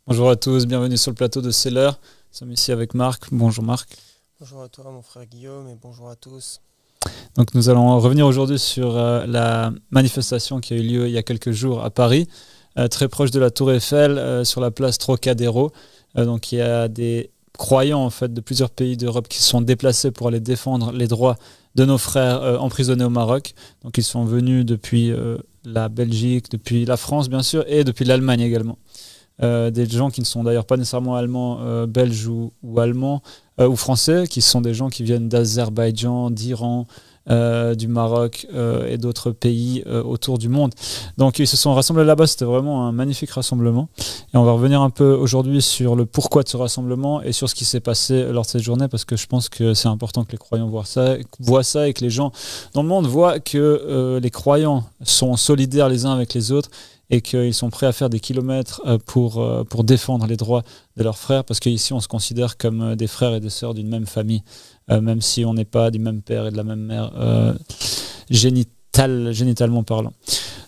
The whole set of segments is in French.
Bonjour à tous, bienvenue sur le plateau de Seller. Nous sommes ici avec Marc. Bonjour Marc. Bonjour à toi mon frère Guillaume et bonjour à tous. Donc nous allons revenir aujourd'hui sur la manifestation qui a eu lieu il y a quelques jours à Paris, très proche de la Tour Eiffel, sur la place Trocadéro. Donc il y a des croyants en fait de plusieurs pays d'Europe qui se sont déplacés pour aller défendre les droits de nos frères emprisonnés au Maroc. Donc ils sont venus depuis la Belgique, depuis la France bien sûr et depuis l'Allemagne également. Des gens qui ne sont d'ailleurs pas nécessairement allemands, belges ou allemands ou français, qui sont des gens qui viennent d'Azerbaïdjan, d'Iran, du Maroc et d'autres pays autour du monde. Donc ils se sont rassemblés là-bas, c'était vraiment un magnifique rassemblement. Et on va revenir un peu aujourd'hui sur le pourquoi de ce rassemblement et sur ce qui s'est passé lors de cette journée, parce que je pense que c'est important que les croyants voient ça et que les gens dans le monde voient que les croyants sont solidaires les uns avec les autres et qu'ils sont prêts à faire des kilomètres pour défendre les droits de leurs frères, parce qu'ici on se considère comme des frères et des sœurs d'une même famille, même si on n'est pas du même père et de la même mère génitalement parlant.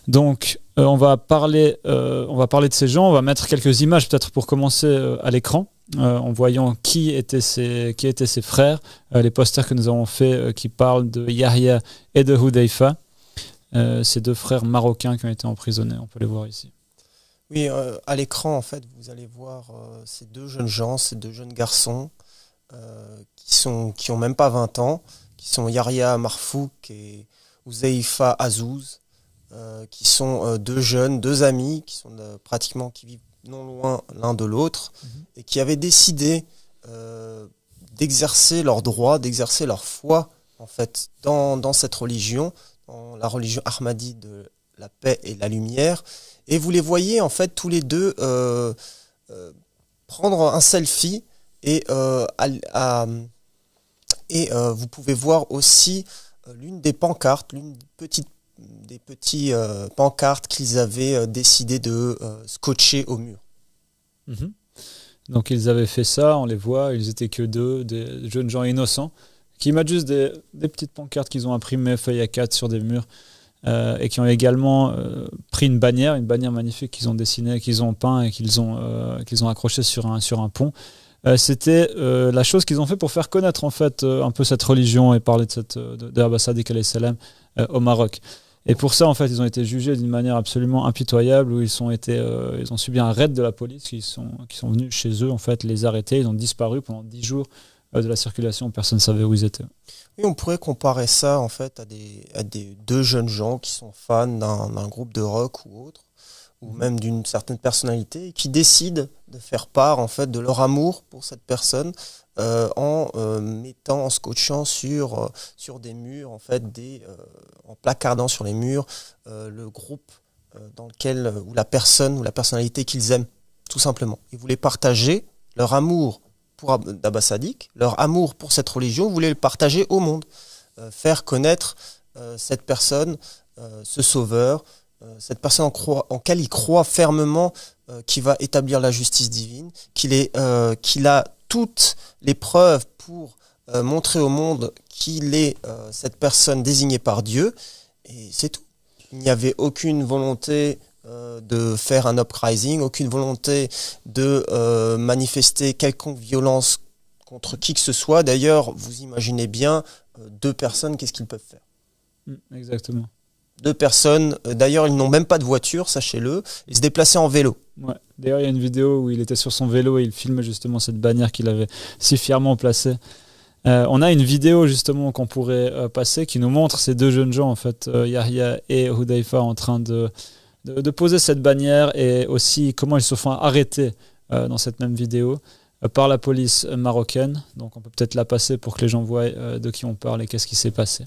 Donc on va parler de ces gens, on va mettre quelques images peut-être pour commencer à l'écran, en voyant qui étaient ces frères, les posters que nous avons faits qui parlent de Yahya et de Hudayfa. Ces deux frères marocains qui ont été emprisonnés, on peut les voir ici. Oui, à l'écran, en fait, vous allez voir ces deux jeunes gens, ces deux jeunes garçons qui ont même pas 20 ans, qui sont Yahya Marfouk et Huzaifa Azouz, qui sont deux amis, qui vivent non loin l'un de l'autre, et qui avaient décidé d'exercer leurs droits, d'exercer leur foi, en fait, dans cette religion, la religion ahmadite de la paix et la lumière, et vous les voyez en fait tous les deux prendre un selfie et vous pouvez voir aussi l'une des pancartes, des petits pancartes qu'ils avaient décidé de scotcher au mur. Donc ils avaient fait ça, on les voit, ils étaient que deux, des jeunes gens innocents qui mettent juste des petites pancartes qu'ils ont imprimées feuille A4 sur des murs et qui ont également pris une bannière magnifique qu'ils ont dessinée, qu'ils ont peint et qu'ils ont accrochée sur un pont. C'était la chose qu'ils ont fait pour faire connaître en fait un peu cette religion et parler de Abba Sadiq alayhi salam au Maroc. Et pour ça en fait ils ont été jugés d'une manière absolument impitoyable, où ils ont subi un raid de la police qui sont venus chez eux en fait les arrêter. Ils ont disparu pendant 10 jours de la circulation, personne ne savait où ils étaient. Oui, on pourrait comparer ça en fait à des deux jeunes gens qui sont fans d'un groupe de rock ou autre, ou même d'une certaine personnalité, et qui décident de faire part en fait de leur amour pour cette personne en scotchant sur des murs, en fait, en placardant sur les murs le groupe ou la personne ou la personnalité qu'ils aiment, tout simplement. Ils voulaient partager leur amour pour Abba Sadiq, leur amour pour cette religion, vous voulez le partager au monde, faire connaître cette personne, ce sauveur, cette personne en quelle il croit fermement, qui va établir la justice divine, qu'il a toutes les preuves pour montrer au monde qu'il est cette personne désignée par Dieu, et c'est tout. Il n'y avait aucune volonté de faire un uprising, aucune volonté de manifester quelconque violence contre qui que ce soit. D'ailleurs, vous imaginez bien, deux personnes, qu'est-ce qu'ils peuvent faire? Exactement. Deux personnes, d'ailleurs, ils n'ont même pas de voiture, sachez-le, ils se déplaçaient en vélo. Ouais. D'ailleurs, il y a une vidéo où il était sur son vélo et il filmait justement cette bannière qu'il avait si fièrement placée. On a une vidéo justement qu'on pourrait passer qui nous montre ces deux jeunes gens, en fait, Yahya et Hudayfa, en train de poser cette bannière, et aussi comment ils se font arrêter dans cette même vidéo. par la police marocaine. Donc on peut peut-être la passer pour que les gens voient de qui on parle et qu'est-ce qui s'est passé.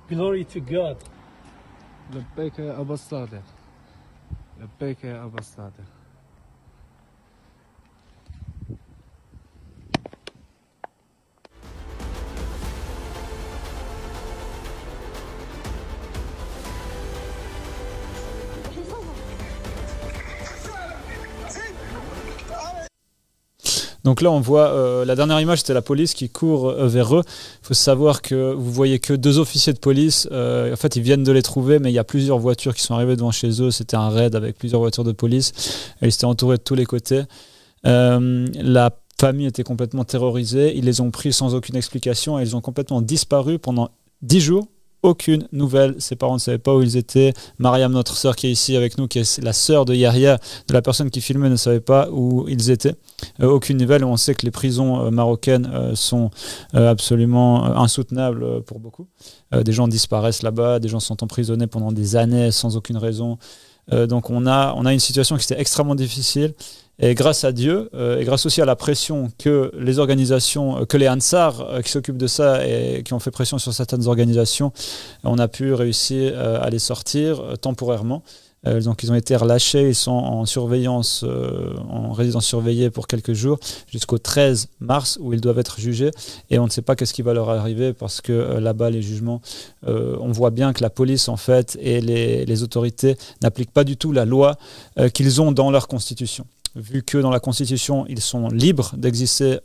Glory to God. لبيك يا أبا الصادق لبيك يا أبا الصادق. Donc là, on voit, la dernière image, c'était la police qui court vers eux. Il faut savoir que vous voyez que 2 officiers de police. En fait, ils viennent de les trouver, mais il y a plusieurs voitures qui sont arrivées devant chez eux. C'était un raid avec plusieurs voitures de police. Et ils étaient entourés de tous les côtés. La famille était complètement terrorisée. Ils les ont pris sans aucune explication et ils ont complètement disparu pendant 10 jours. Aucune nouvelle, ses parents ne savaient pas où ils étaient. Mariam, notre sœur qui est ici avec nous, qui est la sœur de Yahya, de la personne qui filmait, ne savait pas où ils étaient. Aucune nouvelle. On sait que les prisons marocaines sont absolument insoutenables pour beaucoup. Des gens disparaissent là-bas, des gens sont emprisonnés pendant des années sans aucune raison. Donc on a une situation qui était extrêmement difficile. Et grâce à Dieu, et grâce aussi à la pression que les organisations, que les Ansar qui s'occupent de ça et qui ont fait pression sur certaines organisations, on a pu réussir à les sortir temporairement. Donc ils ont été relâchés, ils sont en surveillance, en résidence surveillée pour quelques jours jusqu'au 13 mars où ils doivent être jugés et on ne sait pas qu'est-ce qui va leur arriver parce que là-bas les jugements, on voit bien que la police en fait et les autorités n'appliquent pas du tout la loi qu'ils ont dans leur constitution. Vu que dans la Constitution, ils sont libres d'exercer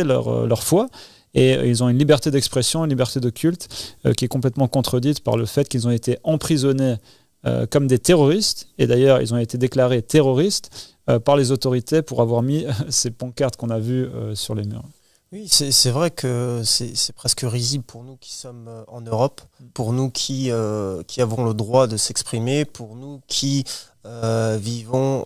leur foi, et ils ont une liberté d'expression, une liberté de culte qui est complètement contredite par le fait qu'ils ont été emprisonnés comme des terroristes, et d'ailleurs ils ont été déclarés terroristes par les autorités pour avoir mis ces pancartes qu'on a vues sur les murs. Oui, c'est vrai que c'est presque risible pour nous qui sommes en Europe, pour nous qui avons le droit de s'exprimer, pour nous qui vivons,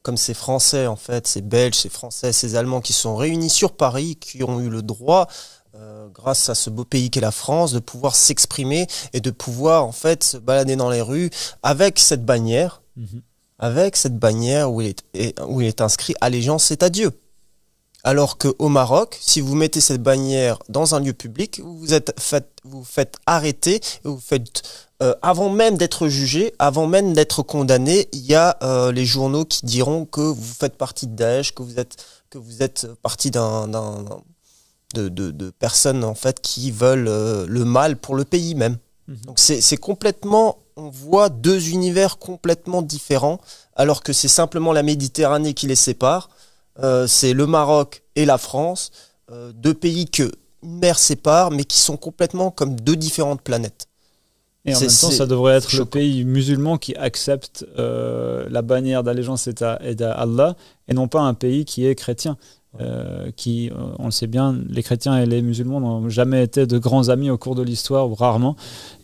comme ces Français en fait, ces Belges, ces Français, ces Allemands qui sont réunis sur Paris, qui ont eu le droit, grâce à ce beau pays qu'est la France, de pouvoir s'exprimer et de pouvoir en fait se balader dans les rues avec cette bannière, où il est inscrit « Allégeance est à Dieu ». Alors qu'au Maroc, si vous mettez cette bannière dans un lieu public, vous faites arrêter, et vous faites, avant même d'être jugé, avant même d'être condamné, il y a les journaux qui diront que vous faites partie de Daesh, que vous êtes partie de personnes en fait qui veulent le mal pour le pays même. Donc c'est complètement, on voit 2 univers complètement différents, alors que c'est simplement la Méditerranée qui les sépare. C'est le Maroc et la France, 2 pays que une mer sépare, mais qui sont complètement comme 2 différentes planètes. Et en même temps, ça devrait être le pays musulman qui accepte la bannière d'allégeance et d'Allah, et non pas un pays qui est chrétien. On le sait bien, les chrétiens et les musulmans n'ont jamais été de grands amis au cours de l'histoire, ou rarement.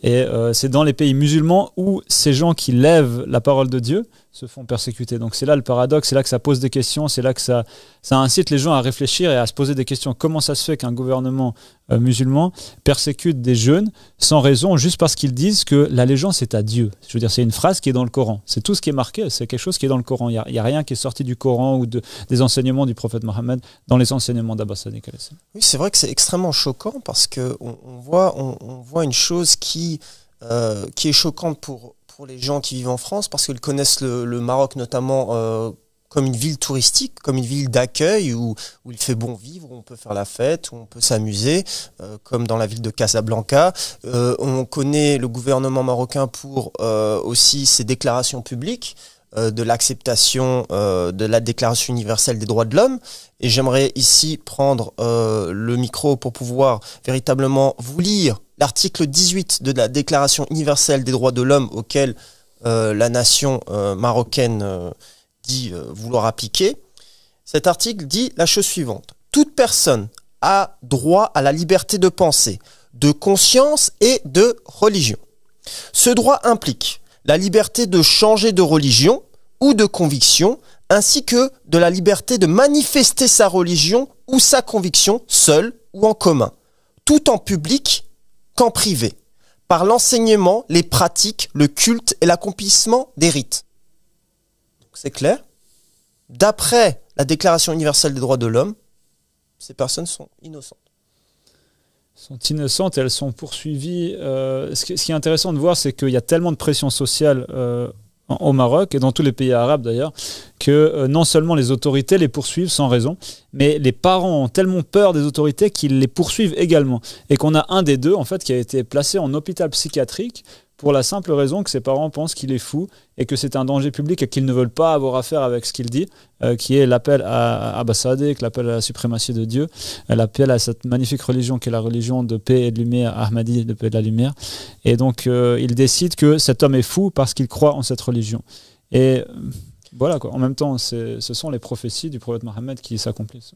Et c'est dans les pays musulmans où ces gens qui lèvent la parole de Dieu se font persécuter. Donc c'est là le paradoxe, c'est là que ça pose des questions, c'est là que ça incite les gens à réfléchir et à se poser des questions. Comment ça se fait qu'un gouvernement musulman persécute des jeunes sans raison, juste parce qu'ils disent que l'allégeance est à Dieu? Je veux dire, c'est une phrase qui est dans le Coran. C'est tout ce qui est marqué, c'est quelque chose qui est dans le Coran. Il n'y a rien qui est sorti du Coran ou des enseignements du prophète Mohammed dans les enseignements d'Abbas Sadiq. Oui, c'est vrai que c'est extrêmement choquant parce qu'on voit une chose qui est choquante pour les gens qui vivent en France, parce qu'ils connaissent le Maroc notamment comme une ville touristique, comme une ville d'accueil où il fait bon vivre, où on peut faire la fête, où on peut s'amuser, comme dans la ville de Casablanca. On connaît le gouvernement marocain pour aussi ses déclarations publiques, de l'acceptation de la Déclaration universelle des droits de l'homme. Et j'aimerais ici prendre le micro pour pouvoir véritablement vous lire l'article 18 de la Déclaration universelle des droits de l'homme auquel la nation marocaine dit vouloir appliquer. Cet article dit la chose suivante. Toute personne a droit à la liberté de pensée, de conscience et de religion. Ce droit implique la liberté de changer de religion ou de conviction, ainsi que de la liberté de manifester sa religion ou sa conviction seul ou en commun, tout en public qu'en privé, par l'enseignement, les pratiques, le culte et l'accomplissement des rites. C'est clair. D'après la Déclaration universelle des droits de l'homme, ces personnes sont innocentes. Sont innocentes et elles sont poursuivies. Ce qui est intéressant de voir, c'est qu'il y a tellement de pression sociale au Maroc et dans tous les pays arabes d'ailleurs, que non seulement les autorités les poursuivent sans raison, mais les parents ont tellement peur des autorités qu'ils les poursuivent également. Et qu'on a un des deux en fait qui a été placé en hôpital psychiatrique pour la simple raison que ses parents pensent qu'il est fou et que c'est un danger public et qu'ils ne veulent pas avoir affaire avec ce qu'il dit, qui est l'appel à Abbas Sadiq, l'appel à la suprématie de Dieu, l'appel à cette magnifique religion qui est la religion de paix et de lumière, Ahmadi, de paix et de la lumière. Et donc, il décide que cet homme est fou parce qu'il croit en cette religion. Et voilà, quoi. En même temps, ce sont les prophéties du prophète Mohammed qui s'accomplissent.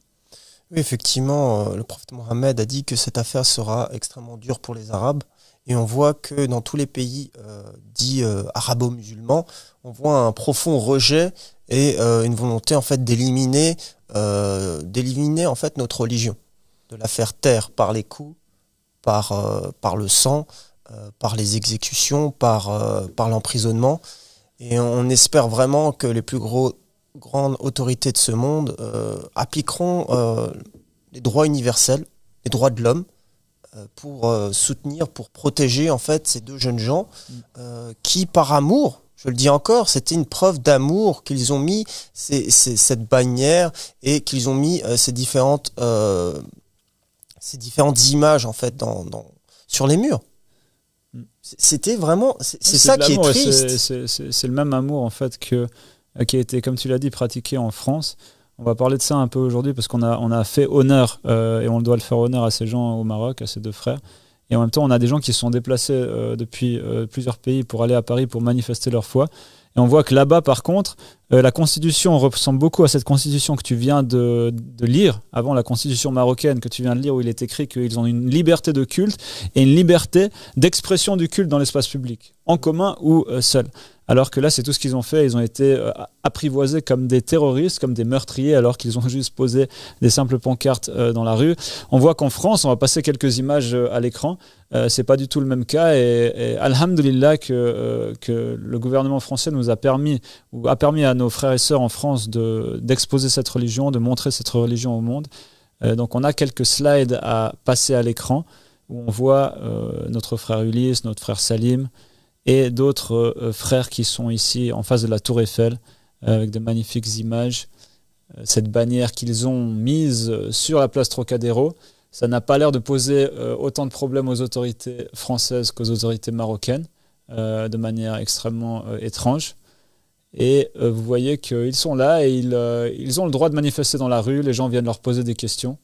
Oui, effectivement, le prophète Mohammed a dit que cette affaire sera extrêmement dure pour les Arabes. Et on voit que dans tous les pays dits arabo-musulmans, on voit un profond rejet et une volonté en fait d'éliminer en fait notre religion, de la faire taire par les coups, par le sang, par les exécutions, par l'emprisonnement. Et on espère vraiment que les plus grandes autorités de ce monde appliqueront les droits universels, les droits de l'homme, pour soutenir, pour protéger en fait ces deux jeunes gens qui, par amour, je le dis encore, c'était une preuve d'amour qu'ils ont mis cette bannière et qu'ils ont mis ces différentes images en fait sur les murs. C'était vraiment, c'est ça qui est triste. C'est le même amour en fait qui a été, comme tu l'as dit, pratiqué en France. On va parler de ça un peu aujourd'hui parce qu'on a fait honneur et on doit le faire honneur à ces gens au Maroc, à ces deux frères. Et en même temps, on a des gens qui se sont déplacés depuis plusieurs pays pour aller à Paris pour manifester leur foi. Et on voit que là-bas, par contre, la constitution ressemble beaucoup à cette constitution que tu viens de lire, avant la constitution marocaine que tu viens de lire, où il est écrit qu'ils ont une liberté de culte et une liberté d'expression du culte dans l'espace public, en commun ou seul. Alors que là, c'est tout ce qu'ils ont fait. Ils ont été apprivoisés comme des terroristes, comme des meurtriers, alors qu'ils ont juste posé des simples pancartes dans la rue. On voit qu'en France, on va passer quelques images à l'écran. C'est pas du tout le même cas. Et alhamdoulilah que le gouvernement français nous a permis à nos frères et sœurs en France d'exposer cette religion, de montrer cette religion au monde. Donc on a quelques slides à passer à l'écran où on voit notre frère Ulysse, notre frère Salim, et d'autres frères qui sont ici en face de la Tour Eiffel avec de magnifiques images. Cette bannière qu'ils ont mise sur la place Trocadéro, ça n'a pas l'air de poser autant de problèmes aux autorités françaises qu'aux autorités marocaines, de manière extrêmement étrange. Et vous voyez qu'ils sont là et ils ont le droit de manifester dans la rue, les gens viennent leur poser des questions.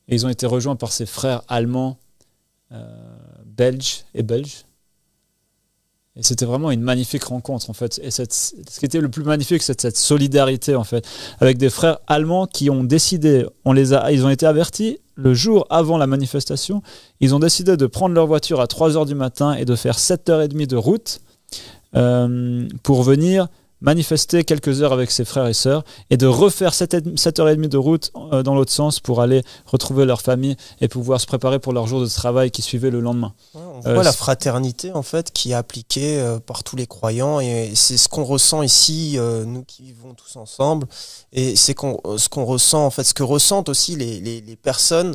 Et ils ont été rejoints par ces frères allemands, belges. Et c'était vraiment une magnifique rencontre en fait. Et ce qui était le plus magnifique, c'est cette solidarité en fait, avec des frères allemands qui ont décidé, ils ont été avertis le jour avant la manifestation, ils ont décidé de prendre leur voiture à 3h du matin et de faire 7h30 de route pour venir manifester quelques heures avec ses frères et sœurs et de refaire 7h30 de route dans l'autre sens pour aller retrouver leur famille et pouvoir se préparer pour leur jour de travail qui suivait le lendemain. On voit la fraternité en fait qui est appliquée par tous les croyants et c'est ce qu'on ressent ici, nous qui vivons tous ensemble, et c'est ce qu'on ressent en fait, ce que ressentent aussi les personnes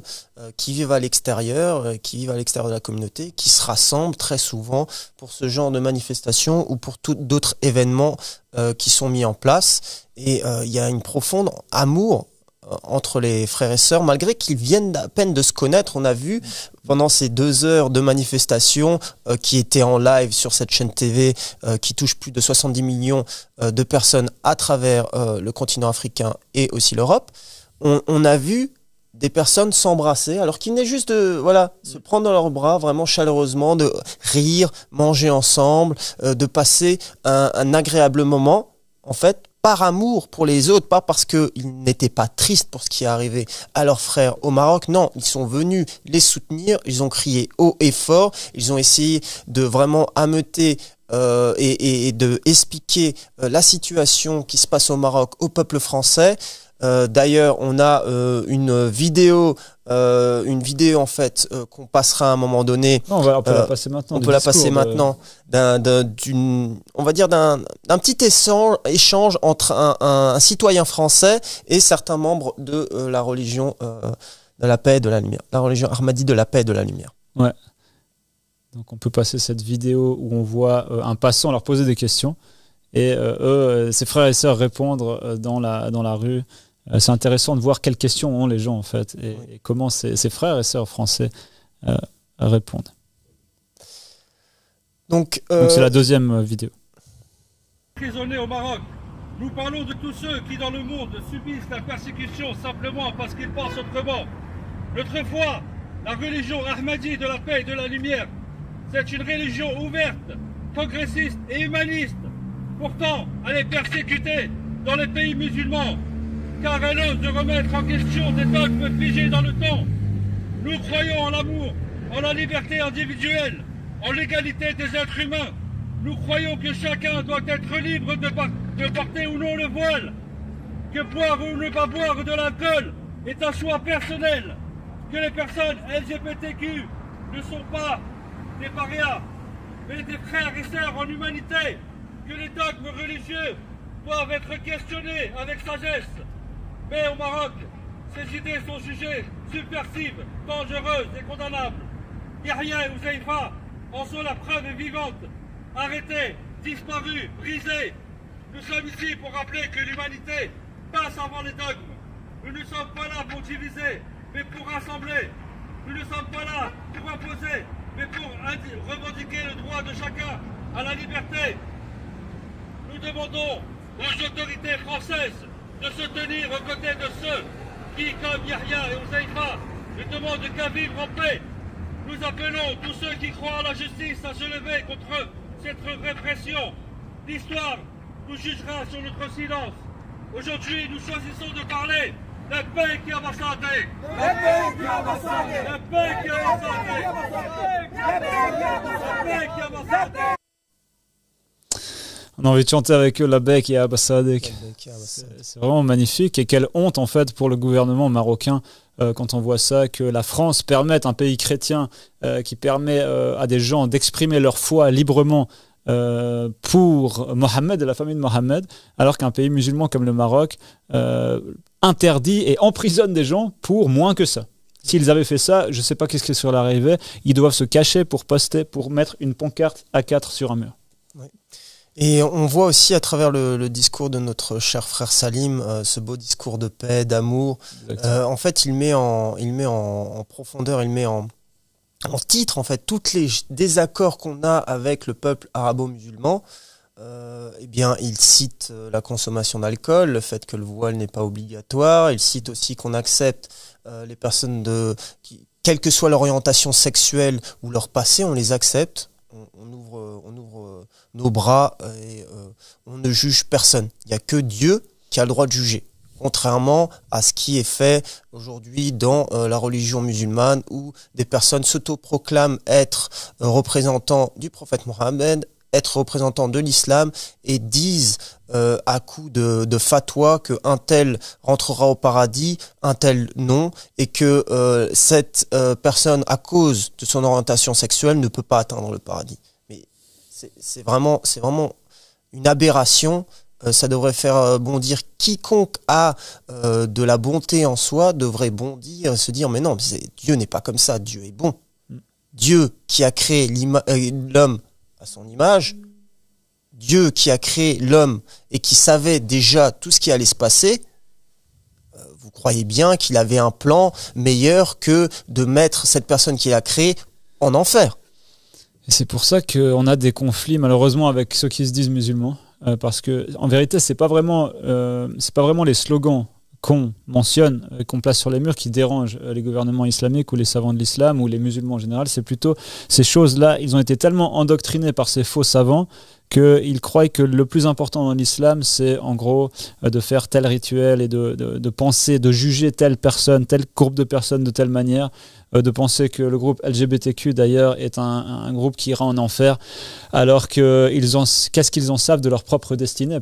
qui vivent à l'extérieur, de la communauté, qui se rassemblent très souvent pour ce genre de manifestation ou pour d'autres événements qui sont mis en place. Et il y a une profonde amour entre les frères et sœurs, malgré qu'ils viennent à peine de se connaître. On a vu pendant ces 2 heures de manifestation qui étaient en live sur cette chaîne TV qui touche plus de 70 millions de personnes à travers le continent africain et aussi l'Europe, on a vu des personnes s'embrasser alors qu'ils venaient juste de se prendre dans leurs bras vraiment chaleureusement, de rire, manger ensemble, de passer un agréable moment en fait, par amour pour les autres, pas parce qu'ils n'étaient pas tristes pour ce qui est arrivé à leurs frères au Maroc. Non, ils sont venus les soutenir, ils ont crié haut et fort, ils ont essayé de vraiment ameuter et de expliquer la situation qui se passe au Maroc au peuple français. D'ailleurs, on a une vidéo en fait qu'on passera à un moment donné. Non, on peut la passer maintenant. On peut la passer maintenant on va dire d'un petit échange entre un citoyen français et certains membres de la religion de la paix et de la lumière, la religion Ahmadi de la paix et de la lumière. Ouais. Donc on peut passer cette vidéo où on voit un passant leur poser des questions et eux, ses frères et sœurs répondre dans la rue. C'est intéressant de voir quelles questions ont les gens en fait et comment ces frères et sœurs français répondent. Donc c'est la deuxième vidéo. Prisonniers au Maroc, nous parlons de tous ceux qui dans le monde subissent la persécution simplement parce qu'ils pensent autrement. Notre foi, la religion Ahmadi de la paix et de la lumière, c'est une religion ouverte, progressiste et humaniste. Pourtant, elle est persécutée dans les pays musulmans, car elle ose de remettre en question des dogmes figés dans le temps. Nous croyons en l'amour, en la liberté individuelle, en l'égalité des êtres humains. Nous croyons que chacun doit être libre de porter ou non le voile, que boire ou ne pas boire de l'alcool est un choix personnel, que les personnes LGBTQ ne sont pas des parias, mais des frères et sœurs en humanité, que les dogmes religieux doivent être questionnés avec sagesse. Mais au Maroc, ces idées sont jugées subversives, dangereuses et condamnables. Yahya et Ouzaifa en sont la preuve vivante. Arrêtés, disparus, brisés. Nous sommes ici pour rappeler que l'humanité passe avant les dogmes. Nous ne sommes pas là pour diviser, mais pour rassembler. Nous ne sommes pas là pour imposer, mais pour revendiquer le droit de chacun à la liberté. Nous demandons aux autorités françaises de se tenir aux côtés de ceux qui, comme Yahya et Ouzaifa, ne demandent qu'à vivre en paix. Nous appelons tous ceux qui croient en la justice à se lever contre cette répression. L'histoire nous jugera sur notre silence. Aujourd'hui, nous choisissons de parler. La paix qui a massacré. La paix qui a massacré. La paix qui a massacré. La paix qui a massacré. On a envie de chanter avec eux la bec et Abba Sadek. C'est vraiment magnifique. Et quelle honte en fait pour le gouvernement marocain quand on voit ça, que la France permette, un pays chrétien qui permet à des gens d'exprimer leur foi librement pour Mohammed et la famille de Mohammed, alors qu'un pays musulman comme le Maroc interdit et emprisonne des gens pour moins que ça. S'ils avaient fait ça, je ne sais pas qu'est-ce qui serait arrivé. Ils doivent se cacher pour poster, pour mettre une pancarte A4 sur un mur. Oui. Et on voit aussi à travers le discours de notre cher frère Salim, ce beau discours de paix, d'amour. En fait, il met en profondeur, il met en titre en fait tous les désaccords qu'on a avec le peuple arabo-musulman. Eh bien, il cite la consommation d'alcool, le fait que le voile n'est pas obligatoire. Il cite aussi qu'on accepte les personnes quelle que soit leur orientation sexuelle ou leur passé, on les accepte. On ouvre nos bras et on ne juge personne. Il n'y a que Dieu qui a le droit de juger. Contrairement à ce qui est fait aujourd'hui dans la religion musulmane où des personnes s'autoproclament être représentants du prophète Mohammed, être représentants de l'islam et disent à coup de fatwa que un tel rentrera au paradis, un tel non, et que cette personne, à cause de son orientation sexuelle, ne peut pas atteindre le paradis. Mais c'est vraiment une aberration. Ça devrait faire bondir quiconque a de la bonté en soi, devrait bondir et se dire mais non, Dieu n'est pas comme ça, Dieu est bon. Dieu qui a créé l'homme à son image, Dieu qui a créé l'homme et qui savait déjà tout ce qui allait se passer, vous croyez bien qu'il avait un plan meilleur que de mettre cette personne qu'il a créée en enfer. Et c'est pour ça qu'on a des conflits malheureusement avec ceux qui se disent musulmans, parce que en vérité c'est pas vraiment les slogans qu'on mentionne, qu'on place sur les murs, qui dérangent les gouvernements islamiques ou les savants de l'islam ou les musulmans en général. C'est plutôt ces choses-là. Ils ont été tellement endoctrinés par ces faux savants qu'ils croient que le plus important dans l'islam, c'est en gros de faire tel rituel et de penser, de juger telle personne, tel groupe de personnes de telle manière, de penser que le groupe LGBTQ d'ailleurs est un groupe qui ira en enfer, alors qu'est-ce qu'ils en savent de leur propre destinée?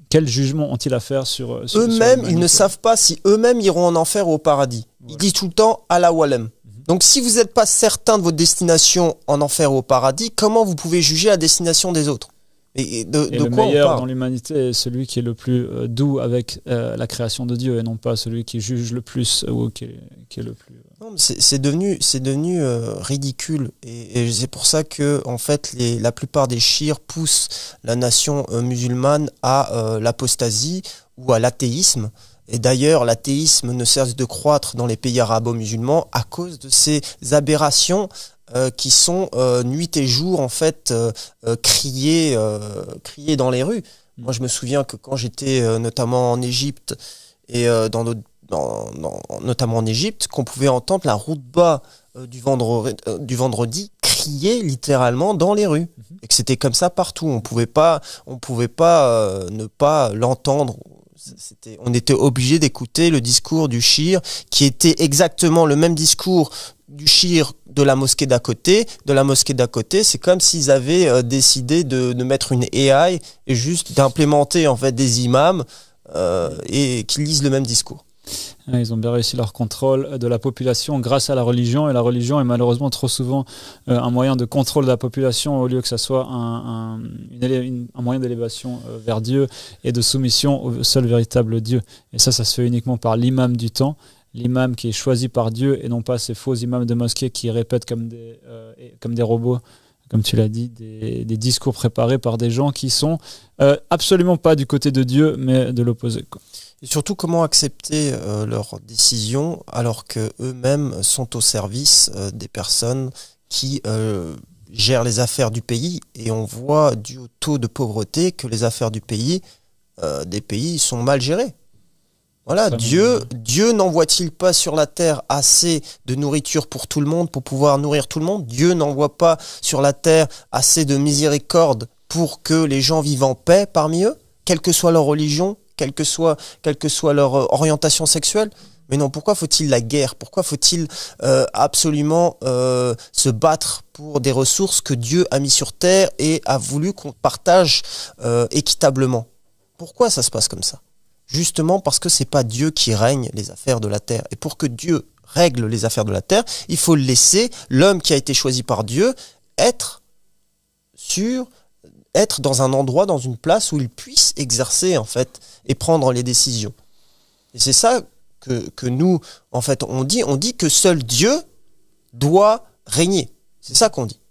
Quel jugement ont-ils à faire sur eux-mêmes, ils ne savent pas si eux-mêmes iront en enfer ou au paradis. Ils disent tout le temps Allah walem. Donc si vous n'êtes pas certain de votre destination en enfer ou au paradis, comment vous pouvez juger la destination des autres? Et de le quoi on meilleur parle? dans l'humanité est celui qui est le plus doux avec la création de Dieu, et non pas celui qui juge le plus ou qui est le plus... C'est devenu ridicule, et c'est pour ça que en fait la plupart des chiites poussent la nation musulmane à l'apostasie ou à l'athéisme. Et d'ailleurs, l'athéisme ne cesse de croître dans les pays arabo-musulmans à cause de ces aberrations qui sont nuit et jour en fait criées dans les rues. Moi, je me souviens que quand j'étais notamment en Égypte et notamment en Égypte, qu'on pouvait entendre la routba du vendredi crier littéralement dans les rues, et que c'était comme ça partout. On pouvait pas ne pas l'entendre. On était obligé d'écouter le discours du shir, qui était exactement le même discours du shir de la mosquée d'à côté. De la mosquée d'à côté, c'est comme s'ils avaient décidé de mettre une AI et juste d'implémenter en fait des imams et qui lisent le même discours. Ils ont bien réussi leur contrôle de la population grâce à la religion, et la religion est malheureusement trop souvent un moyen de contrôle de la population au lieu que ça soit un moyen d'élévation vers Dieu et de soumission au seul véritable Dieu. Et ça se fait uniquement par l'imam du temps, l'imam qui est choisi par Dieu, et non pas ces faux imams de mosquée qui répètent comme des robots, comme tu l'as dit, des discours préparés par des gens qui sont absolument pas du côté de Dieu, mais de l'opposé, quoi. Et surtout, comment accepter leurs décisions alors qu'eux-mêmes sont au service des personnes qui gèrent les affaires du pays. Et on voit, dû au taux de pauvreté, que les affaires du pays, des pays sont mal gérées. Voilà, Dieu n'envoie-t-il pas sur la terre assez de nourriture pour tout le monde, pour pouvoir nourrir tout le monde? Dieu n'envoie pas sur la terre assez de miséricorde pour que les gens vivent en paix parmi eux, quelle que soit leur religion, quelle que soit leur orientation sexuelle? Mais non, pourquoi faut-il la guerre? Pourquoi faut-il absolument se battre pour des ressources que Dieu a mis sur terre et a voulu qu'on partage équitablement? Pourquoi ça se passe comme ça? Justement parce que c'est pas Dieu qui règne les affaires de la terre. Et pour que Dieu règle les affaires de la terre, il faut laisser l'homme qui a été choisi par Dieu être dans un endroit, dans une place où il puisse exercer en fait et prendre les décisions. Et c'est ça que nous, en fait, on dit que seul Dieu doit régner. C'est ça qu'on dit.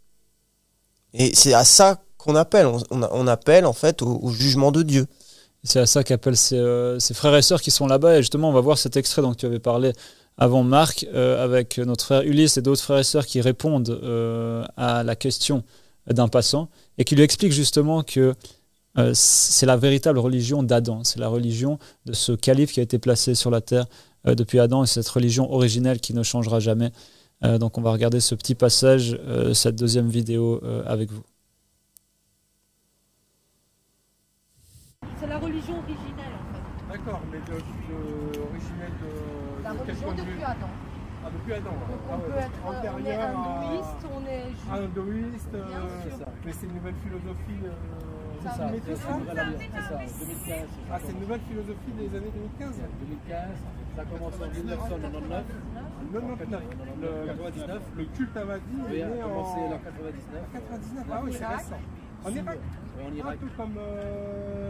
Et c'est à ça qu'on appelle. On appelle en fait au jugement de Dieu. C'est à ça qu'appellent ces frères et sœurs qui sont là-bas. Et justement, on va voir cet extrait dont tu avais parlé avant, Marc, avec notre frère Ulysse et d'autres frères et sœurs qui répondent à la question d'un passant et qui lui expliquent justement que c'est la véritable religion d'Adam. C'est la religion de ce calife qui a été placé sur la terre depuis Adam, et cette religion originelle qui ne changera jamais. Donc on va regarder ce petit passage, cette deuxième vidéo avec vous. C'est la religion originelle en fait. D'accord, mais originelle La de quel religion point de vue? depuis Adam. Ah, depuis Adam. Donc Ah on ouais, peut être antérieur hindouiste, on est juif. hindouiste, Bien sûr. mais c'est une nouvelle philosophie. C'est ça, mais tout ça. C'est ça, 2015. Ah, c'est une nouvelle philosophie des années 2015. 2015, ça commence en 1999. 99. Le culte Ahmadi Oui, est a né commencé en en 99. 99. Ah oui, c'est récent. En Irak. En Un Irak. peu comme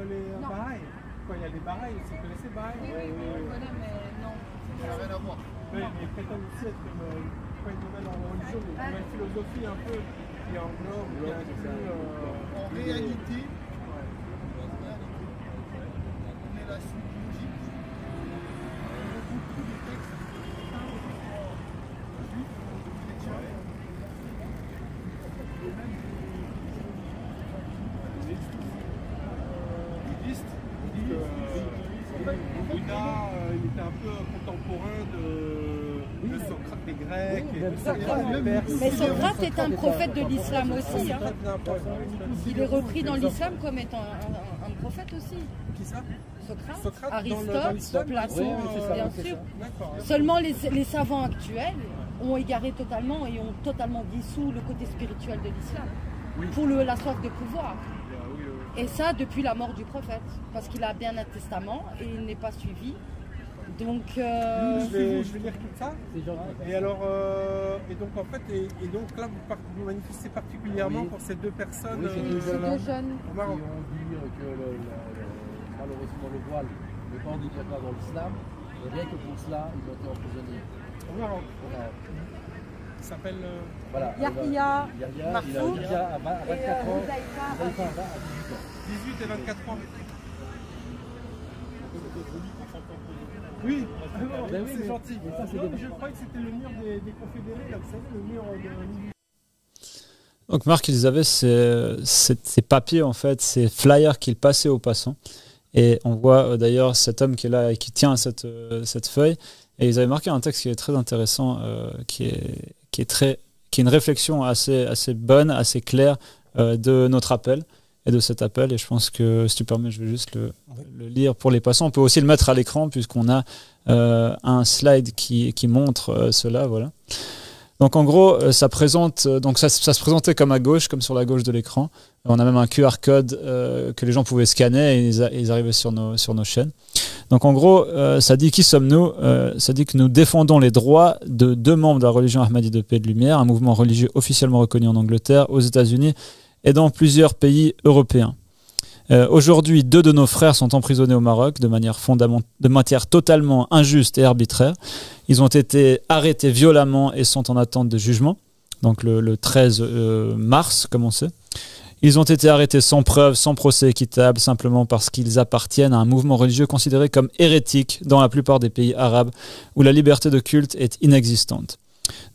les Bahreï. Quoi, il y a les Bahreï, vous connaissez Bahreï? Oui, on connaît, mais non. Ça n'a rien à voir. Oui, mais ils prétendent aussi être pas une nouvelle religion, mais une nouvelle philosophie un peu qui englobe, qui inclut. En réalité, on est la suite logique. On regroupe tous les textes juifs, chrétiens, et même bouddhistes. En fait, il était un peu contemporain de Socrate des Grecs. Oui, et même de Socrate. Mais Socrate est un prophète de l'islam aussi. Hein. Il est repris dans l'islam comme étant un prophète aussi. Qui ça? Socrate, dans Aristote, l'islam, Platon, oui, c'est ça, bien c'est sûr. ça. D'accord. Seulement les savants actuels ont égaré totalement et ont totalement dissous le côté spirituel de l'islam Oui. pour la soif de pouvoir. Oui. Et ça depuis la mort du prophète, parce qu'il a bien un testament et il n'est pas suivi. Donc, Je vais lire tout ça. C'est gentil. Et alors, et donc en fait, et donc là, vous manifestez particulièrement Oui. pour ces deux personnes Oui, c'est deux ces jeunes hommes deux jeunes. au qui Maroc. ont dit que malheureusement le voile n'est pas obligatoire dans l'islam. Et rien que pour cela, ils ont été emprisonnés. Au Maroc. Au Maroc. Il s'appelle. Voilà. Yahya, Il a Marfoud déjà à 24 ans. Houdaïfa. Zaïfa à 18 ans. 18 et 24 ans. Oui, Ben oui, c'est mais- gentil. mais ça, c'est Non, des- je croyais que c'était le mur des confédérés, là, vous savez, le mur de. Donc Marc, ils avaient ces papiers, en fait, ces flyers qu'ils passaient aux passants. Et on voit d'ailleurs cet homme qui est là et qui tient cette feuille. Et ils avaient marqué un texte qui est très intéressant, qui est une réflexion assez bonne, assez claire de notre appel et de cet appel. Et je pense que, si tu permets, je vais juste le lire pour les passants. On peut aussi le mettre à l'écran puisqu'on a un slide qui montre cela. Voilà. Donc en gros, ça se présentait comme à gauche, comme sur la gauche de l'écran. On a même un QR code que les gens pouvaient scanner et ils arrivaient sur nos chaînes. Donc en gros, ça dit qui sommes-nous? Ça dit que nous défendons les droits de deux membres de la religion Ahmadi de paix et de lumière, un mouvement religieux officiellement reconnu en Angleterre, aux États-Unis et dans plusieurs pays européens. Aujourd'hui, 2 de nos frères sont emprisonnés au Maroc de manière totalement injuste et arbitraire. Ils ont été arrêtés violemment et sont en attente de jugement, donc le 13 mars, comme on sait. Ils ont été arrêtés sans preuve, sans procès équitable, simplement parce qu'ils appartiennent à un mouvement religieux considéré comme hérétique dans la plupart des pays arabes où la liberté de culte est inexistante.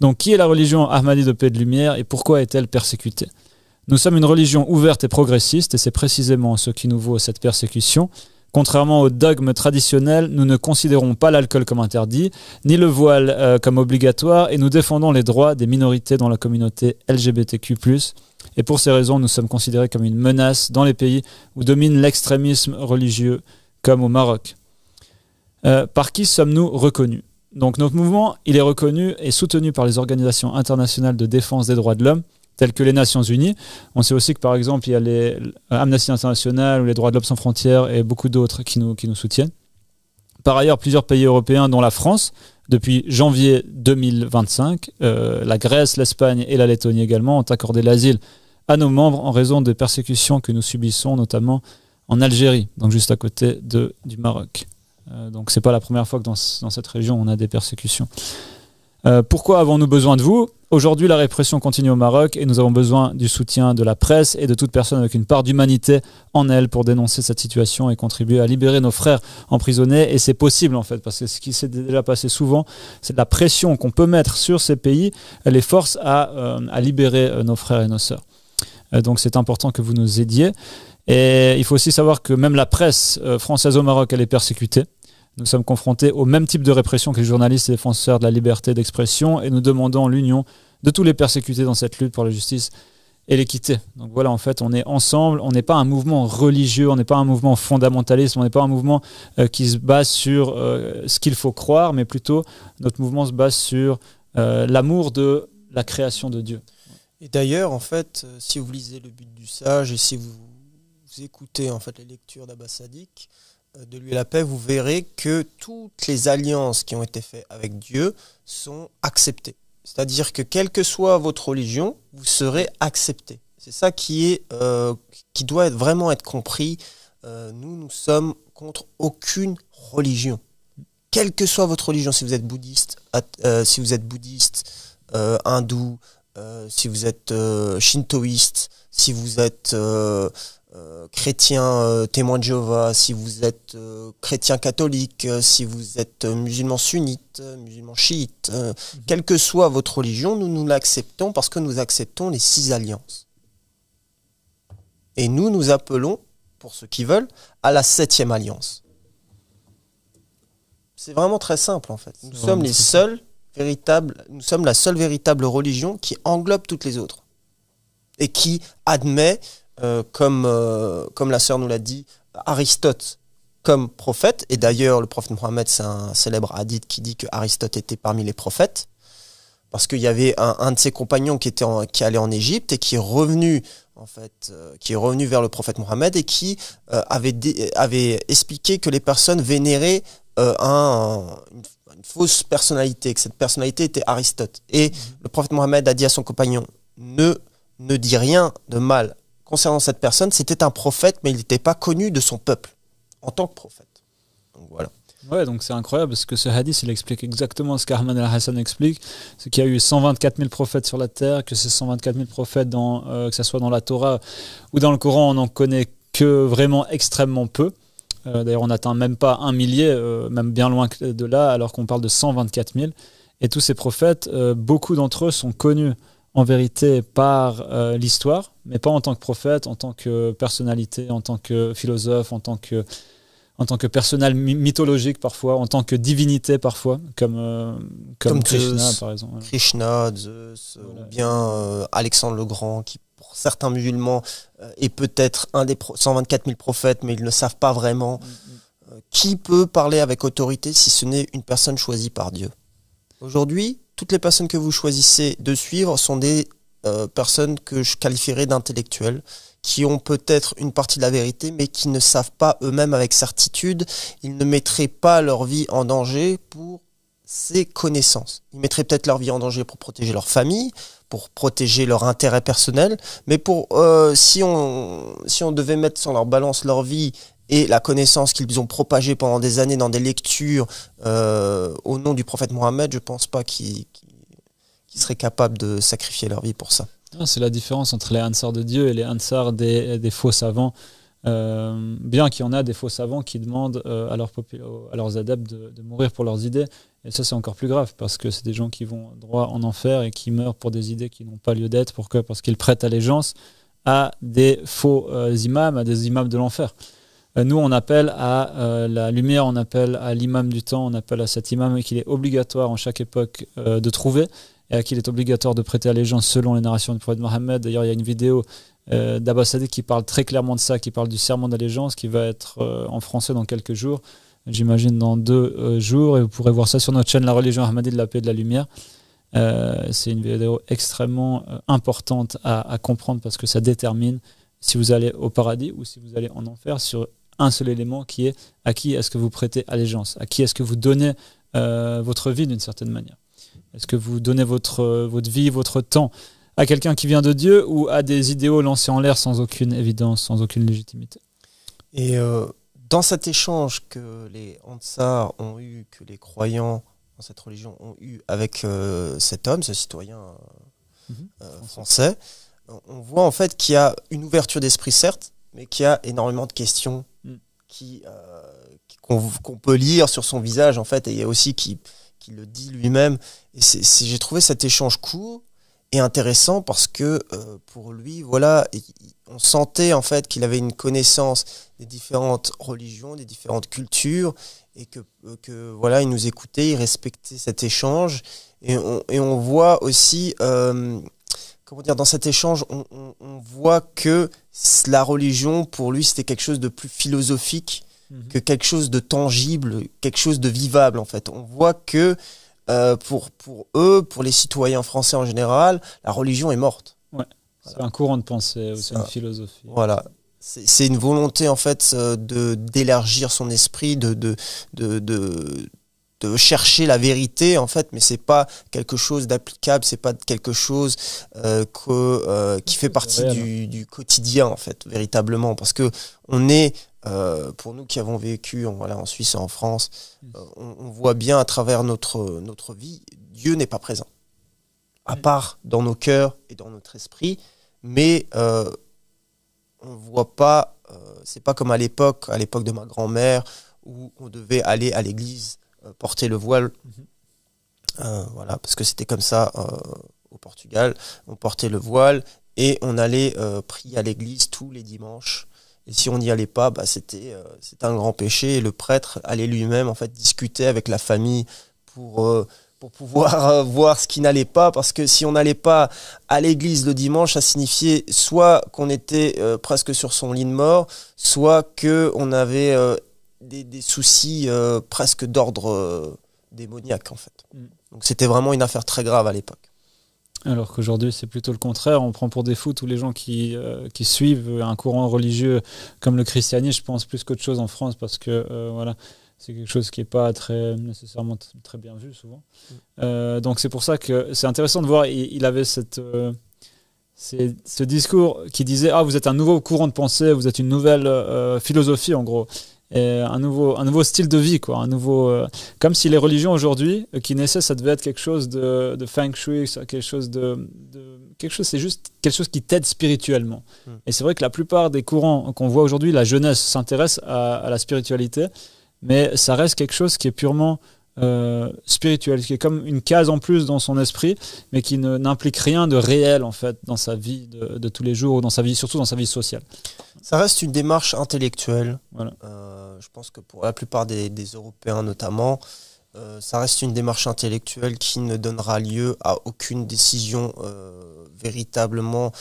Donc, qui est la religion Ahmadi de paix et de lumière et pourquoi est-elle persécutée? Nous sommes une religion ouverte et progressiste et c'est précisément ce qui nous vaut cette persécution. Contrairement au dogme traditionnel, nous ne considérons pas l'alcool comme interdit, ni le voile comme obligatoire et nous défendons les droits des minorités dans la communauté LGBTQ+. Et pour ces raisons, nous sommes considérés comme une menace dans les pays où domine l'extrémisme religieux, comme au Maroc. Par qui sommes-nous reconnus? Donc notre mouvement, il est reconnu et soutenu par les organisations internationales de défense des droits de l'homme, telles que les Nations Unies. On sait aussi que par exemple, il y a les Amnesty International ou les Droits de l'Homme sans frontières et beaucoup d'autres qui nous soutiennent. Par ailleurs, plusieurs pays européens, dont la France, depuis janvier 2025, la Grèce, l'Espagne et la Lettonie également, ont accordé l'asile à nos membres en raison des persécutions que nous subissons, notamment en Algérie, donc juste à côté du Maroc. Donc c'est pas la première fois que dans cette région on a des persécutions. Pourquoi avons-nous besoin de vous? Aujourd'hui, la répression continue au Maroc et nous avons besoin du soutien de la presse et de toute personne avec une part d'humanité en elle pour dénoncer cette situation et contribuer à libérer nos frères emprisonnés. Et c'est possible en fait, parce que ce qui s'est déjà passé souvent, c'est de la pression qu'on peut mettre sur ces pays, les force à libérer nos frères et nos sœurs. Donc c'est important que vous nous aidiez. Et il faut aussi savoir que même la presse française au Maroc, elle est persécutée. Nous sommes confrontés au même type de répression que les journalistes et défenseurs de la liberté d'expression et nous demandons l'union de tous les persécutés dans cette lutte pour la justice et l'équité. Donc voilà, en fait, on est ensemble, on n'est pas un mouvement religieux, on n'est pas un mouvement fondamentaliste, on n'est pas un mouvement qui se base sur ce qu'il faut croire, mais plutôt notre mouvement se base sur l'amour de la création de Dieu. Et d'ailleurs, en fait, si vous lisez Le But du Sage et si vous écoutez en fait les lectures d'Abbas Sadiq, de Lui et la paix, vous verrez que toutes les alliances qui ont été faites avec Dieu sont acceptées. C'est-à-dire que quelle que soit votre religion, vous serez accepté. C'est ça qui doit vraiment être compris. Nous sommes contre aucune religion. Quelle que soit votre religion, si vous êtes bouddhiste, hindou, si vous êtes shintoïste, si vous êtes chrétien témoin de Jéhovah, si vous êtes chrétien catholique, si vous êtes musulman sunnite, musulman chiite, quelle que soit votre religion, nous l'acceptons parce que nous acceptons les 6 alliances. Et nous appelons, pour ceux qui veulent, à la 7e alliance. C'est vraiment très simple en fait. Nous sommes la seule véritable religion qui englobe toutes les autres et qui admet, comme la sœur nous l'a dit, Aristote comme prophète. Et d'ailleurs, le prophète Mohammed, c'est un célèbre hadith qui dit que Aristote était parmi les prophètes, parce qu'il y avait un de ses compagnons qui allait en Égypte et qui est revenu vers le prophète Mohammed et qui avait expliqué que les personnes vénéraient une fausse personnalité, que cette personnalité était Aristote. Et le prophète Mohammed a dit à son compagnon, ne dis rien de mal concernant cette personne, c'était un prophète, mais il n'était pas connu de son peuple en tant que prophète. Donc voilà. Ouais, donc c'est incroyable parce que ce hadith, il explique exactement ce qu'Ahmad al-Hassan explique, c'est qu'il y a eu 124 000 prophètes sur la terre, que ces 124 000 prophètes, que ce soit dans la Torah ou dans le Coran, on n'en connaît que vraiment extrêmement peu. D'ailleurs, on n'atteint même pas 1 millier, même bien loin de là, alors qu'on parle de 124 000. Et tous ces prophètes, beaucoup d'entre eux sont connus en vérité par l'histoire, mais pas en tant que prophète, en tant que personnalité, en tant que philosophe, en tant que personnage mythologique parfois, en tant que divinité parfois, comme Krishna Zeus, par exemple. Krishna, Zeus, ou bien Alexandre le Grand, qui pour certains musulmans est peut-être un des 124 000 prophètes, mais ils ne savent pas vraiment. Qui peut parler avec autorité si ce n'est une personne choisie par Dieu? Aujourd'hui, toutes les personnes que vous choisissez de suivre sont des personnes que je qualifierais d'intellectuelles, qui ont peut-être une partie de la vérité, mais qui ne savent pas eux-mêmes avec certitude. Ils ne mettraient pas leur vie en danger pour ces connaissances. Ils mettraient peut-être leur vie en danger pour protéger leur famille, pour protéger leur intérêt personnel, mais si on devait mettre sur leur balance leur vie et la connaissance qu'ils ont propagée pendant des années dans des lectures au nom du prophète Mohammed, je ne pense pas qu'ils seraient capables de sacrifier leur vie pour ça. C'est la différence entre les Ansar de Dieu et les Ansar des faux savants. Bien qu'il y en a des faux savants qui demandent à leurs adeptes de mourir pour leurs idées. Et ça, c'est encore plus grave, parce que c'est des gens qui vont droit en enfer et qui meurent pour des idées qui n'ont pas lieu d'être. Pourquoi? Parce qu'ils prêtent allégeance à des faux imams, à des imams de l'enfer. Nous, on appelle à la lumière, on appelle à l'imam du temps, on appelle à cet imam qu'il est obligatoire en chaque époque de trouver, et à qui il est obligatoire de prêter allégeance selon les narrations du prophète Mohammed. D'ailleurs, il y a une vidéo d'Abbas Sadiq qui parle très clairement de ça, qui parle du serment d'allégeance, qui va être en français dans quelques jours, j'imagine dans 2 jours, et vous pourrez voir ça sur notre chaîne La Religion Ahmadie de la Paix et de la Lumière. C'est une vidéo extrêmement importante à comprendre, parce que ça détermine si vous allez au paradis ou si vous allez en enfer, sur un seul élément qui est à qui est-ce que vous prêtez allégeance, à qui est-ce que vous donnez votre vie d'une certaine manière. Est-ce que vous donnez votre vie, votre temps à quelqu'un qui vient de Dieu, ou à des idéaux lancés en l'air sans aucune évidence, sans aucune légitimité? Et dans cet échange que les Ansar ont eu, que les croyants dans cette religion ont eu avec cet homme, ce citoyen français, on voit en fait qu'il y a une ouverture d'esprit, certes, mais qu'il y a énormément de questions qu'on peut lire sur son visage, en fait, et il y a aussi qui le dit lui-même. Et j'ai trouvé cet échange court et intéressant, parce que pour lui, voilà, on sentait en fait qu'il avait une connaissance des différentes religions, des différentes cultures, et que voilà, il nous écoutait, il respectait cet échange, et on voit aussi comment dire, dans cet échange, on voit que la religion, pour lui, c'était quelque chose de plus philosophique que quelque chose de tangible, quelque chose de vivable, en fait. On voit que pour eux, pour les citoyens français en général, la religion est morte. Ouais. Voilà. C'est un courant de pensée, c'est une philosophie. Voilà. C'est une volonté, en fait, d'élargir son esprit, de chercher la vérité, en fait, mais c'est pas quelque chose d'applicable, c'est pas quelque chose qui fait partie du quotidien, en fait, véritablement, parce que on est pour nous qui avons vécu en Suisse et en France, on voit bien à travers notre vie, Dieu n'est pas présent, à part dans nos cœurs et dans notre esprit, mais on voit pas, c'est pas comme à l'époque de ma grand-mère, où on devait aller à l'église porter le voile, voilà, parce que c'était comme ça au Portugal, on portait le voile et on allait prier à l'église tous les dimanches, Et si on n'y allait pas, c'était un grand péché. Et le prêtre allait lui-même en fait discuter avec la famille pour pouvoir voir ce qui n'allait pas. Parce que si on n'allait pas à l'église le dimanche, ça signifiait soit qu'on était presque sur son lit de mort, soit qu'on avait des soucis presque d'ordre démoniaque en fait. Donc c'était vraiment une affaire très grave à l'époque. Alors qu'aujourd'hui, c'est plutôt le contraire. On prend pour des fous tous les gens qui suivent un courant religieux comme le christianisme, je pense, plus qu'autre chose en France, parce que voilà, c'est quelque chose qui n'est pas nécessairement très bien vu souvent. Donc c'est pour ça que c'est intéressant de voir, il avait ce discours qui disait « Ah, vous êtes un nouveau courant de pensée, vous êtes une nouvelle philosophie en gros ». Et un nouveau style de vie, quoi, comme si les religions aujourd'hui qui naissaient, ça devait être quelque chose de feng shui, c'est juste quelque chose qui t'aide spirituellement. Et c'est vrai que la plupart des courants qu'on voit aujourd'hui, la jeunesse s'intéresse à la spiritualité, mais ça reste quelque chose qui est purement spirituel, qui est comme une case en plus dans son esprit, mais qui n'implique rien de réel en fait dans sa vie de tous les jours, ou dans sa vie, surtout dans sa vie sociale. Ça reste une démarche intellectuelle. Voilà. Je pense que pour la plupart des Européens notamment, ça reste une démarche intellectuelle qui ne donnera lieu à aucune décision véritablement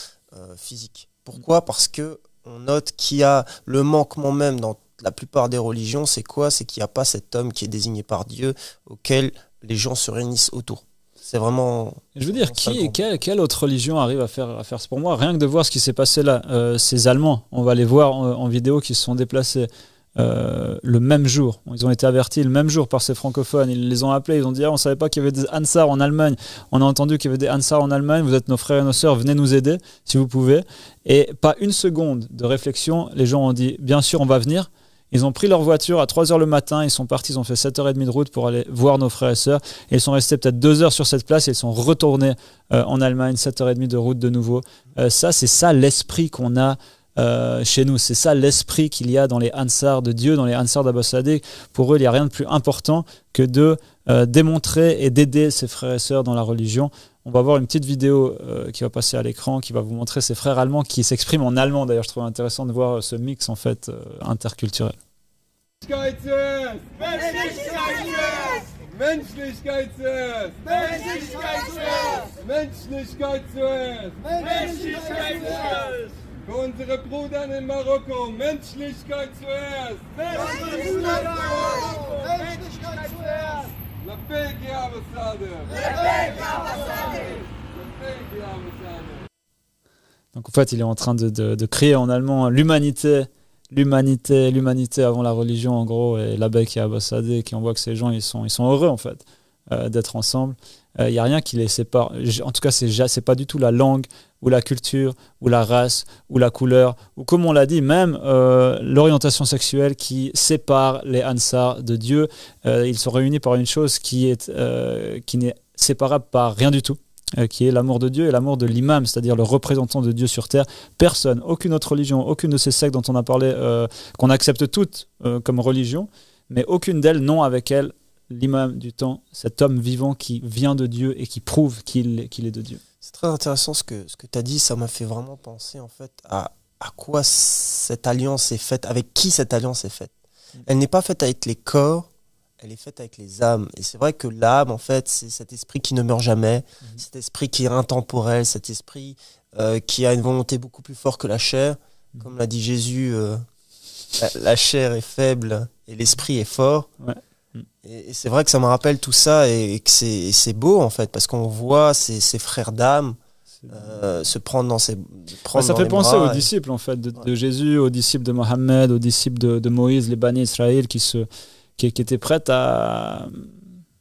physique. Pourquoi ? Parce que on note qu'il y a le manquement même dans la plupart des religions. C'est quoi ? C'est qu'il n'y a pas cet homme qui est désigné par Dieu auquel les gens se réunissent autour. C'est vraiment... Je veux dire, quelle autre religion arrive à faire ça pour moi ? Rien que de voir ce qui s'est passé là, ces Allemands, on va les voir en vidéo, qui se sont déplacés le même jour. Ils ont été avertis le même jour par ces francophones. Ils les ont appelés, ils ont dit on ne savait pas qu'il y avait des Ansar en Allemagne. On a entendu qu'il y avait des Ansar en Allemagne. Vous êtes nos frères et nos sœurs, venez nous aider si vous pouvez. Et pas une seconde de réflexion, les gens ont dit bien sûr, on va venir. Ils ont pris leur voiture à 3h le matin, ils sont partis, ils ont fait 7h30 de route pour aller voir nos frères et sœurs. Et ils sont restés peut-être 2 heures sur cette place et ils sont retournés en Allemagne, 7h30 de route de nouveau. C'est ça l'esprit qu'on a chez nous. C'est ça l'esprit qu'il y a dans les Ansar de Dieu, dans les Ansar d'Abba Sadiq. Pour eux, il n'y a rien de plus important que de démontrer et d'aider ses frères et sœurs dans la religion. On va voir une petite vidéo qui va passer à l'écran, qui va vous montrer ces frères allemands qui s'expriment en allemand. D'ailleurs, je trouve intéressant de voir ce mix en fait interculturel. Menschlichkeit zuerst! Menschlichkeit zuerst! Menschlichkeit zuerst! Menschlichkeit zuerst! Für unsere Brüder in Marokko, Menschlichkeit zuerst! Menschlichkeit zuerst! Menschlichkeit zuerst! La paix qui a ambassade! La paix qui a ambassade! La paix qui a ambassade! Donc en fait, il est en train de crier en allemand l'humanité avant la religion en gros, et la paix qui a ambassade, qui on voit que ces gens ils sont heureux en fait d'être ensemble. Il n'y a rien qui les sépare. En tout cas, c'est pas du tout la langue ou la culture ou la race ou la couleur ou comme on l'a dit même l'orientation sexuelle qui sépare les Ansar de Dieu. Ils sont réunis par une chose qui n'est séparable par rien du tout, qui est l'amour de Dieu et l'amour de l'imam, c'est-à-dire le représentant de Dieu sur terre. Personne, aucune autre religion, aucune de ces sectes dont on a parlé, qu'on accepte toutes comme religion, mais aucune d'elles n'ont avec elle l'imam du temps, cet homme vivant qui vient de Dieu et qui prouve qu'il est de Dieu. C'est très intéressant ce que tu as dit, ça m'a fait vraiment penser en fait à quoi cette alliance est faite, avec qui cette alliance est faite. Elle n'est pas faite avec les corps, elle est faite avec les âmes. Et c'est vrai que l'âme, en fait, c'est cet esprit qui ne meurt jamais, cet esprit qui est intemporel, cet esprit qui a une volonté beaucoup plus forte que la chair. Comme l'a dit Jésus, la chair est faible et l'esprit est fort. Ouais. Et c'est vrai que ça me rappelle tout ça et que c'est beau, en fait, parce qu'on voit ces frères d'âme se prendre dans ses bras. Ça fait penser aux disciples, en fait, de Jésus, aux disciples de Mohammed, aux disciples de Moïse, les Bani Israël, qui étaient prêts à...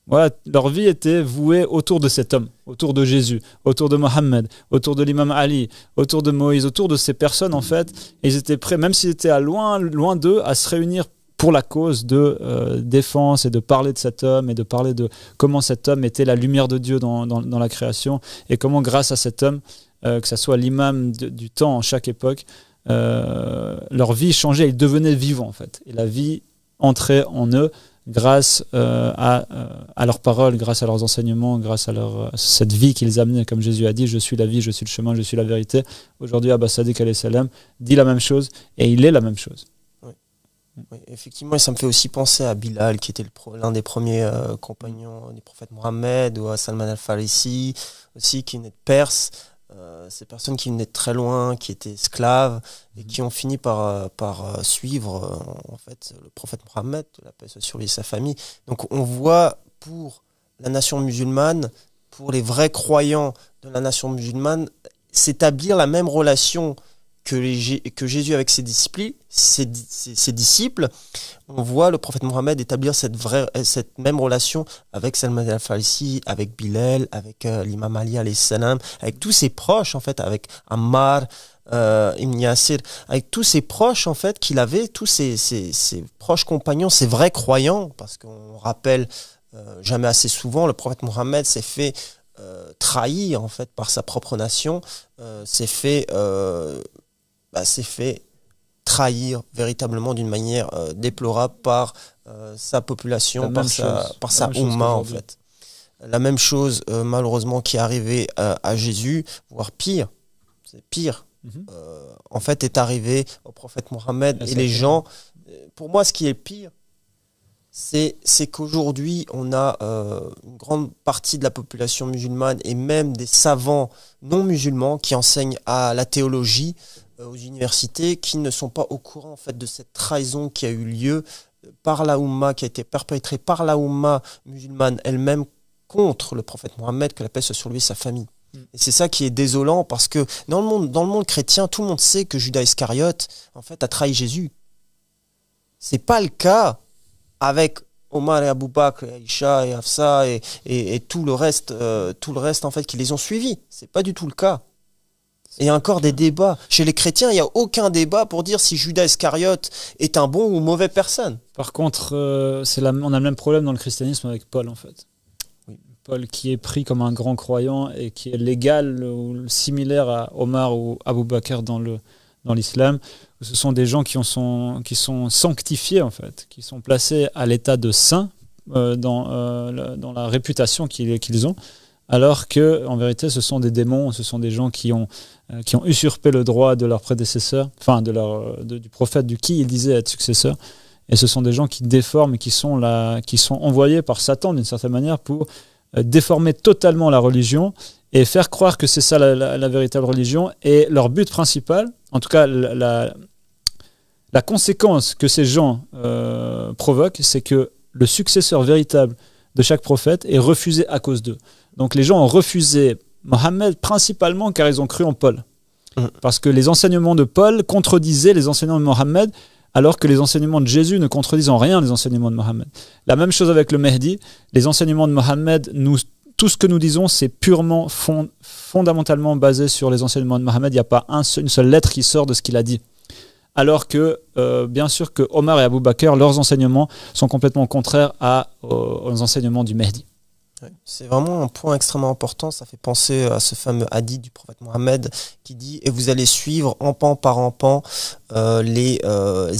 Voilà, leur vie était vouée autour de cet homme, autour de Jésus, autour de Mohammed, autour de l'imam Ali, autour de Moïse, autour de ces personnes, en fait. Et ils étaient prêts, même s'ils étaient loin d'eux, à se réunir pour la cause de défense et de parler de cet homme et de parler de comment cet homme était la lumière de Dieu dans la création et comment grâce à cet homme, que ce soit l'imam du temps en chaque époque, leur vie changeait, ils devenaient vivants en fait. Et la vie entrait en eux grâce à leurs paroles, grâce à leurs enseignements, grâce à cette vie qu'ils amenaient. Comme Jésus a dit, je suis la vie, je suis le chemin, je suis la vérité. Aujourd'hui, Abba Sadiq alayhi salam dit la même chose et il est la même chose. Oui, effectivement, et ça me fait aussi penser à Bilal, qui était l'un des premiers compagnons du prophète Mohammed, ou à Salman al-Farisi, aussi, qui venait de Perse. Ces personnes qui venaient de très loin, qui étaient esclaves, et qui ont fini par suivre en fait, le prophète Mohammed, la paix soit sur lui et sa famille. Donc on voit pour la nation musulmane, pour les vrais croyants de la nation musulmane, s'établir la même relation que Jésus avec ses disciples. On voit le prophète Mohammed établir cette même relation avec Salman al-Farisi, avec Bilal, avec l'imam Ali alayhi salam, avec tous ses proches en fait, avec Ammar, Ibn Yasir, avec tous ses proches en fait qu'il avait, tous ses proches compagnons, ses vrais croyants, parce qu'on rappelle jamais assez souvent, le prophète Mohammed s'est fait trahir en fait par sa propre nation, s'est fait trahir véritablement d'une manière déplorable par sa population, par sa Oumma en fait. La même chose malheureusement qui est arrivée à Jésus, voire pire, c'est pire, en fait est arrivé au prophète Mohammed. Et les gens, pour moi ce qui est pire, c'est qu'aujourd'hui on a une grande partie de la population musulmane et même des savants non musulmans qui enseignent à la théologie aux universités, qui ne sont pas au courant en fait de cette trahison qui a eu lieu par la Oumma, qui a été perpétrée par la Oumma musulmane elle-même contre le prophète Mohammed, que la paix soit sur lui et sa famille. Et c'est ça qui est désolant, parce que dans le monde chrétien, tout le monde sait que Judas Iscariote en fait a trahi Jésus. C'est pas le cas avec Omar et Abou Bakr et Aïcha et Hafsa et tout le reste en fait qui les ont suivis. C'est pas du tout le cas. Et il y a encore des débats. Chez les chrétiens, il n'y a aucun débat pour dire si Judas Iscariote est un bon ou mauvais personne. Par contre, on a le même problème dans le christianisme avec Paul, en fait. Oui. Paul qui est pris comme un grand croyant et qui est légal ou similaire à Omar ou Abou Bakr dans l'islam. Ce sont des gens qui sont sanctifiés, en fait, qui sont placés à l'état de saints dans la réputation qu'ils ont. Alors que, en vérité, ce sont des démons, ce sont des gens qui ont usurpé le droit de leurs prédécesseurs, enfin du prophète du qui ils disaient être successeur. Et ce sont des gens qui déforment et qui sont envoyés par Satan d'une certaine manière pour déformer totalement la religion et faire croire que c'est ça la véritable religion. Et leur but principal, en tout cas la conséquence que ces gens provoquent, c'est que le successeur véritable de chaque prophète est refusé à cause d'eux. Donc les gens ont refusé Mohammed principalement car ils ont cru en Paul. Parce que les enseignements de Paul contredisaient les enseignements de Mohammed, alors que les enseignements de Jésus ne contredisent en rien les enseignements de Mohammed. La même chose avec le Mehdi. Les enseignements de Mohammed, tout ce que nous disons, c'est purement, fondamentalement basé sur les enseignements de Mohammed. Il n'y a pas une seule lettre qui sort de ce qu'il a dit. Alors que, bien sûr, que Omar et Abou Bakr, leurs enseignements sont complètement contraires aux enseignements du Mehdi. C'est vraiment un point extrêmement important. Ça fait penser à ce fameux hadith du prophète Mohammed qui dit « Et vous allez suivre empan par empan les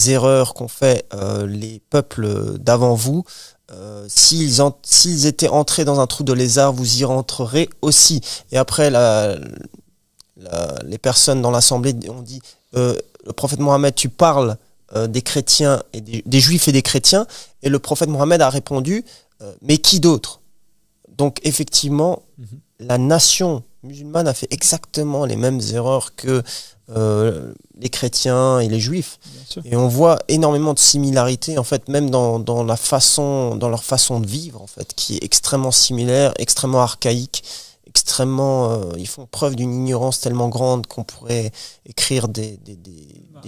erreurs qu'ont fait les peuples d'avant vous. S'ils étaient entrés dans un trou de lézard, vous y rentrerez aussi. » Et après, les personnes dans l'assemblée ont dit le prophète Mohammed, tu parles des chrétiens, et des juifs et des chrétiens. Et le prophète Mohammed a répondu mais qui d'autre? Donc effectivement, la nation musulmane a fait exactement les mêmes erreurs que les chrétiens et les juifs. Et on voit énormément de similarités, en fait, même dans leur façon de vivre, en fait, qui est extrêmement similaire, extrêmement archaïque, ils font preuve d'une ignorance tellement grande qu'on pourrait écrire des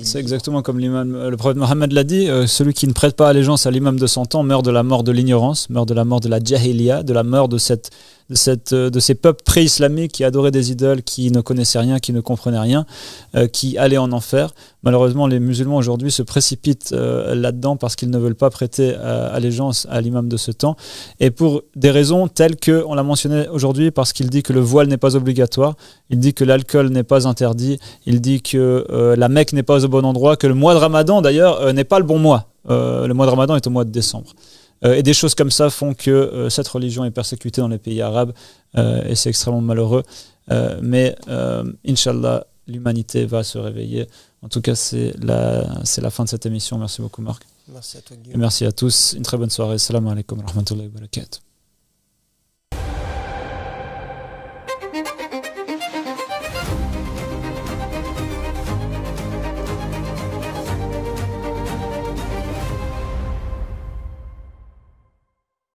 c'est exactement comme le prophète Mohammed l'a dit, celui qui ne prête pas allégeance à l'imam de son temps meurt de la mort de l'ignorance, meurt de la mort de la jahiliya, de la mort de ces peuples pré-islamiques qui adoraient des idoles, qui ne connaissaient rien, qui ne comprenaient rien, qui allaient en enfer. Malheureusement, les musulmans aujourd'hui se précipitent là-dedans parce qu'ils ne veulent pas prêter allégeance à l'imam de ce temps, et pour des raisons telles que, on l'a mentionné aujourd'hui, parce qu'il dit que le voile n'est pas obligatoire, il dit que l'alcool n'est pas interdit, il dit que la Mecque n'est pas au bon endroit, que le mois de Ramadan d'ailleurs n'est pas le bon mois. Le mois de Ramadan est au mois de décembre. Et des choses comme ça font que cette religion est persécutée dans les pays arabes et c'est extrêmement malheureux. Mais Inch'Allah, l'humanité va se réveiller. En tout cas, c'est la fin de cette émission. Merci beaucoup, Marc. Merci à toi, Guillaume. Et merci à tous. Une très bonne soirée. Salam alaikum wa rahmatullahi wa barakatuh.